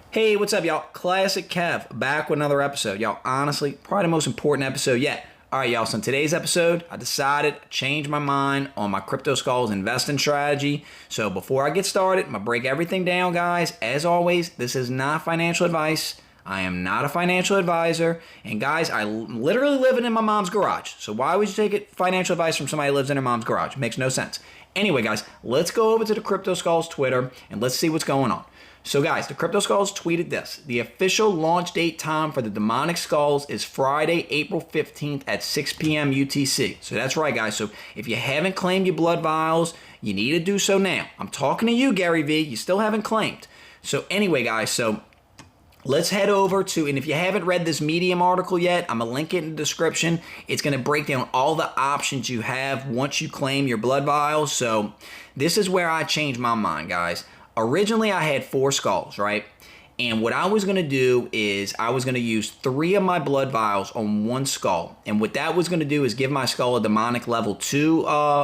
Hey, what's up, y'all? Classic Kev, back with another episode. Y'all, honestly, probably the most important episode yet. All right, y'all, so in today's episode, I decided to change my mind on my Cryptoskulls investing strategy. So before I get started, I'm going to break everything down, guys. As always, this is not financial advice. I am not a financial advisor. And guys, I'm literally living in my mom's garage. So why would you take it financial advice from somebody who lives in her mom's garage? It makes no sense. Anyway, guys, let's go over to the Cryptoskulls Twitter and let's see what's going on. So guys, the Cryptoskulls tweeted this. The official launch date time for the Demonic Skulls is Friday, April 15th at 6 p.m. UTC. So that's right, guys. So if you haven't claimed your blood vials, you need to do so now. I'm talking to you, Gary V. You still haven't claimed. So anyway, guys, so let's head over to, and if you haven't read this Medium article yet, I'm going to link it in the description. It's going to break down all the options you have once you claim your blood vials. So this is where I changed my mind, guys. Originally, I had 4 skulls, right? And what I was going to do is I was going to use 3 of my blood vials on 1 skull. And what that was going to do is give my skull a demonic level 2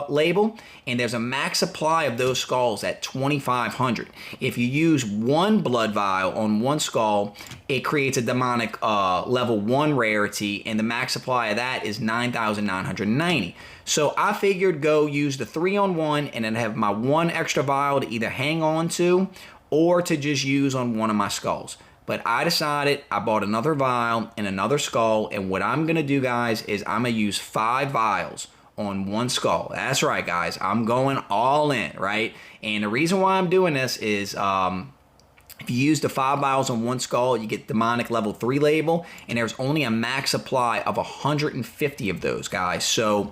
label. And there's a max supply of those skulls at 2,500. If you use 1 blood vial on 1 skull, it creates a demonic level 1 rarity. And the max supply of that is 9,990. So I figured go use the 3 on 1 and then have my 1 extra vial to either hang on to or to just use on one of my skulls. But I decided I bought another vial and another skull, and what I'm going to do, guys, is I'm going to use 5 vials on 1 skull. That's right, guys. I'm going all in, right? And the reason why I'm doing this is if you use the 5 vials on 1 skull, you get demonic level 3 label, and there's only a max supply of 150 of those, guys. So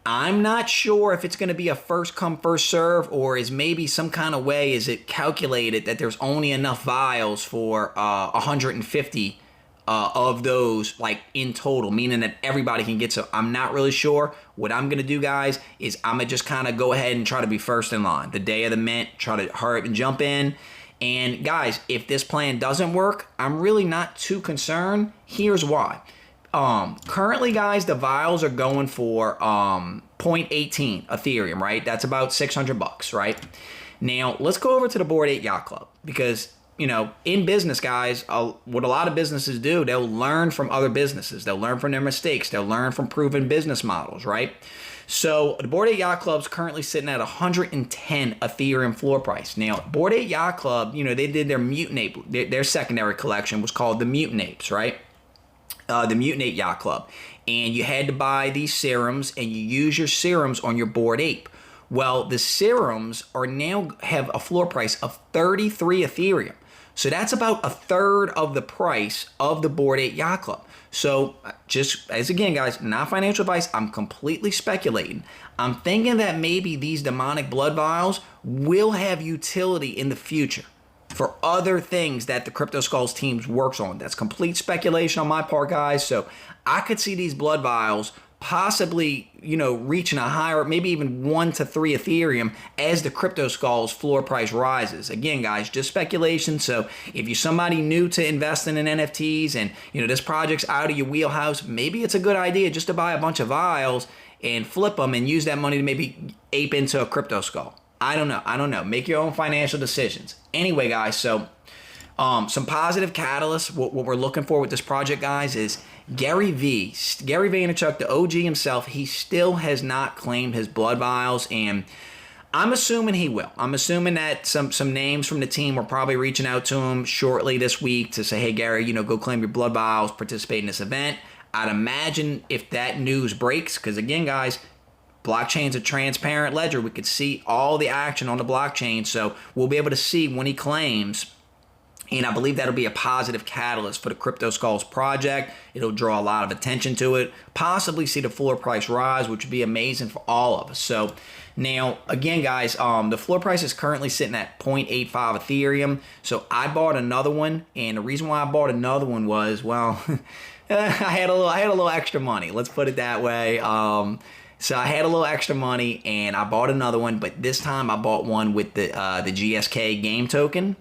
I'm not sure if it's going to be a first come first serve, or is maybe some kind of way is it calculated that there's only enough vials for 150 of those, like in total, meaning that everybody can get. So I'm not really sure. What I'm going to do, guys, is I'm going to just kind of go ahead and try to be first in line. The day of the mint, try to hurry up and jump in. And guys, if this plan doesn't work, I'm really not too concerned. Here's why. Currently, guys, the vials are going for 0.18 Ethereum, right? That's about 600 bucks, right? Now, let's go over to the Bored Ape Yacht Club because, you know, in business, guys, what a lot of businesses do, they'll learn from other businesses. They'll learn from their mistakes. They'll learn from proven business models, right? So the Bored Ape Yacht Club's currently sitting at 110 Ethereum floor price. Now, Bored Ape Yacht Club, you know, they did their Mutant Ape, their secondary collection was called the Mutant Apes, right? The Mutant Ape Yacht Club. And you had to buy these serums, and you use your serums on your Bored Ape. Well, the serums are now have a floor price of 33 Ethereum. So that's about a third of the price of the Bored Ape Yacht Club. So just as again, guys, not financial advice, I'm completely speculating. I'm thinking that maybe these demonic blood vials will have utility in the future for other things that the Cryptoskulls teams works on. That's complete speculation on my part, guys. So I could see these blood vials possibly, you know, reaching a higher, maybe even 1 to 3 Ethereum as the Cryptoskulls floor price rises. Again, guys, just speculation. So if you're somebody new to investing in NFTs and, you know, this project's out of your wheelhouse, maybe it's a good idea just to buy a bunch of vials and flip them and use that money to maybe ape into a Cryptoskull. I don't know. Make your own financial decisions. Anyway, guys, so some positive catalysts. What we're looking for with this project, guys, is Gary Vaynerchuk, the OG himself, he still has not claimed his blood vials, and I'm assuming he will. I'm assuming that some names from the team were probably reaching out to him shortly this week to say, hey, Gary, you know, go claim your blood vials, participate in this event. I'd imagine if that news breaks, because again, guys, blockchain's a transparent ledger. We could see all the action on the blockchain, so we'll be able to see when he claims. And I believe that'll be a positive catalyst for the Cryptoskulls project. It'll draw a lot of attention to it, possibly see the floor price rise, which would be amazing for all of us. So now, again, guys, the floor price is currently sitting at 0.85 Ethereum. So I bought another one, and the reason why I bought another one was, well, I had a little extra money. Let's put it that way. So I had a little extra money, and I bought another one, but this time I bought one with the GSK game token.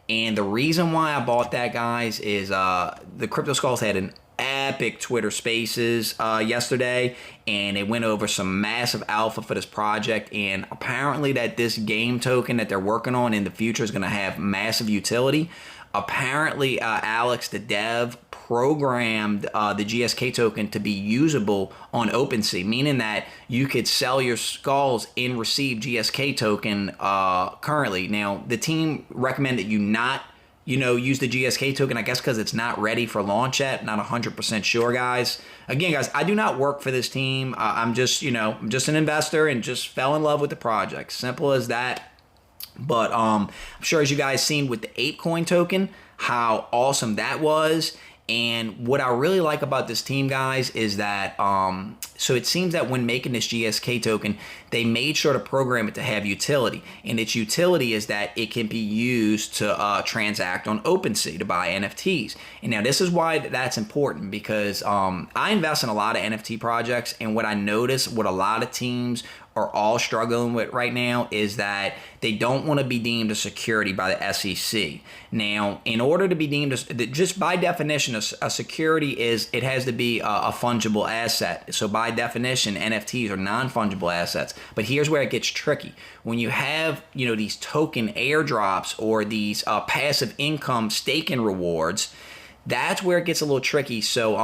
And the reason why I bought that, guys, is the Cryptoskulls had an epic Twitter Spaces yesterday, and they went over some massive alpha for this project, and apparently that this game token that they're working on in the future is going to have massive utility. apparently Alex, the dev, programmed the GSK token to be usable on OpenSea, meaning that you could sell your skulls and receive GSK token currently. Now, the team recommend that you not use the GSK token, I guess because it's not ready for launch yet. Not 100% sure, guys. Again, guys, I do not work for this team. I'm just, I'm just an investor and just fell in love with the project. Simple as that. But I'm sure as you guys seen with the ApeCoin token, how awesome that was. And what I really like about this team, guys, is that, so it seems that when making this GSK token, they made sure to program it to have utility. And its utility is that it can be used to transact on OpenSea to buy NFTs. And now this is why that's important, because I invest in a lot of NFT projects. And what I notice, what a lot of teams are all struggling with right now is that they don't want to be deemed a security by the SEC. Now, in order to be deemed, just by definition, a security is, it has to be a fungible asset. So by definition, NFTs are non-fungible assets. But here's where it gets tricky. When you have, these token airdrops or these passive income staking rewards, that's where it gets a little tricky. So,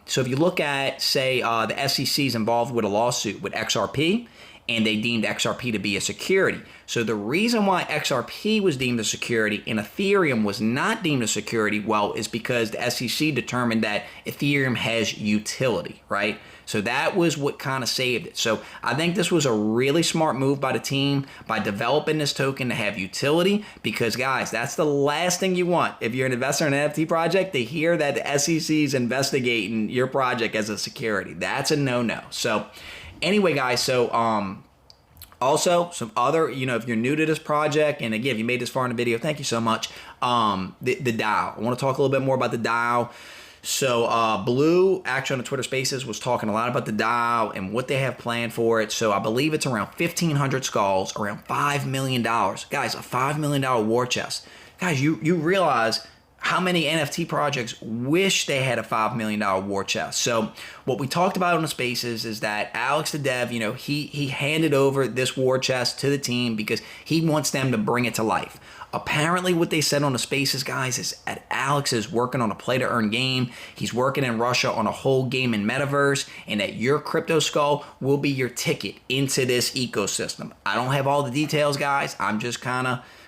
so if you look at, say, the SEC is involved with a lawsuit with XRP, and they deemed XRP to be a security. So the reason why XRP was deemed a security and Ethereum was not deemed a security, well, is because the SEC determined that Ethereum has utility, right? So that was what kind of saved it. So I think this was a really smart move by the team by developing this token to have utility, because, guys, that's the last thing you want. If you're an investor in an NFT project, to hear that the SEC is investigating your project as a security. That's a no-no. So anyway, guys, so also some other, if you're new to this project, and again, if you made this far in the video, thank you so much. The DAO. I want to talk a little bit more about the DAO. So Blue, actually on the Twitter Spaces, was talking a lot about the DAO and what they have planned for it. So I believe it's around 1,500 skulls, around $5 million. Guys, a $5 million war chest. Guys, you realize how many NFT projects wish they had a $5 million war chest. So what we talked about on the Spaces is that Alex the dev, he handed over this war chest to the team because he wants them to bring it to life. Apparently what they said on the Spaces, guys, is that Alex is working on a play-to-earn game. He's working in Russia on a whole game in Metaverse, and that your Crypto Skull will be your ticket into this ecosystem. I don't have all the details, guys. I'm just trying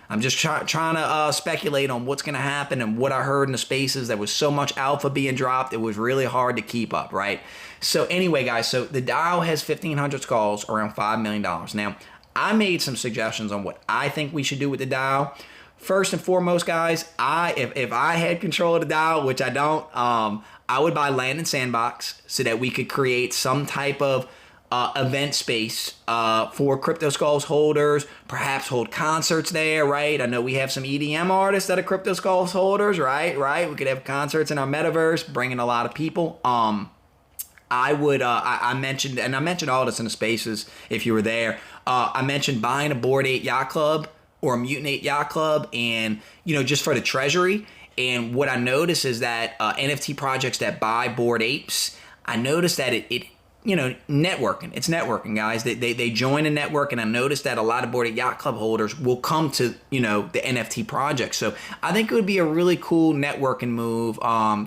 to speculate on what's going to happen, and what I heard in the Spaces. There was so much alpha being dropped, it was really hard to keep up, right? So anyway, guys, so the DAO has 1,500 skulls, around $5 million. Now, I made some suggestions on what I think we should do with the DAO. First and foremost, guys, if I had control of the DAO, which I don't, I would buy land and sandbox so that we could create some type of event space for Cryptoskulls holders, perhaps hold concerts there, right? I know we have some EDM artists that are Cryptoskulls holders, right? We could have concerts in our metaverse, bringing a lot of people. I would, I mentioned all this in the Spaces if you were there. I mentioned buying a Bored Ape Yacht Club or a Mutant Ape Yacht Club, and, just for the treasury. And what I noticed is that NFT projects that buy Bored Apes, I noticed that it networking. It's networking, guys. They join a network, and I noticed that a lot of Bored Ape Yacht Club holders will come to, the NFT project. So I think it would be a really cool networking move,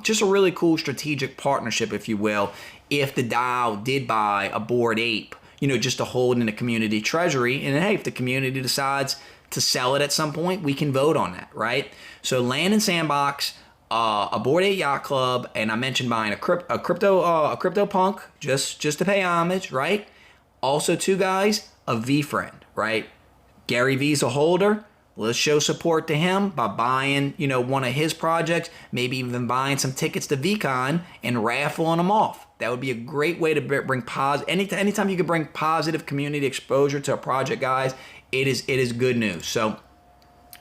just a really cool strategic partnership, if you will, if the DAO did buy a Bored Ape, just to hold in the community treasury. And hey, if the community decides to sell it at some point, we can vote on that, right? So land and sandbox, a Bored Ape Yacht Club, and I mentioned buying a crypto punk just to pay homage, right? Also, too, guys, a V friend, right? Gary V's a holder. Let's show support to him by buying, one of his projects, maybe even buying some tickets to VCon and raffling them off. That would be a great way to bring anytime you can bring positive community exposure to a project, guys, it is good news. So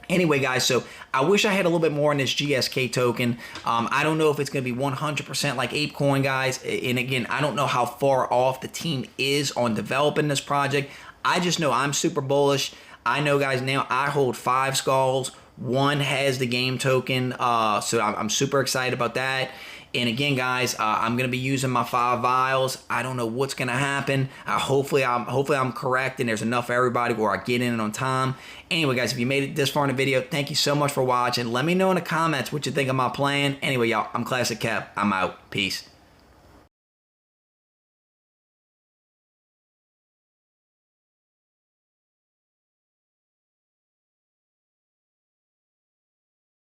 anyway, guys, so I wish I had a little bit more on this GSK token. I don't know if it's going to be 100% like ApeCoin, guys. And again, I don't know how far off the team is on developing this project. I just know I'm super bullish. I know, guys, now I hold 5 skulls. One has the game token, so I'm super excited about that. And again, guys, I'm gonna be using my 5 vials. I don't know what's gonna happen. Hopefully I'm correct and there's enough for everybody where I get in it on time. Anyway, guys, if you made it this far in the video, thank you so much for watching. Let me know in the comments what you think of my plan. Anyway, y'all, I'm Classic Kev. I'm out. Peace.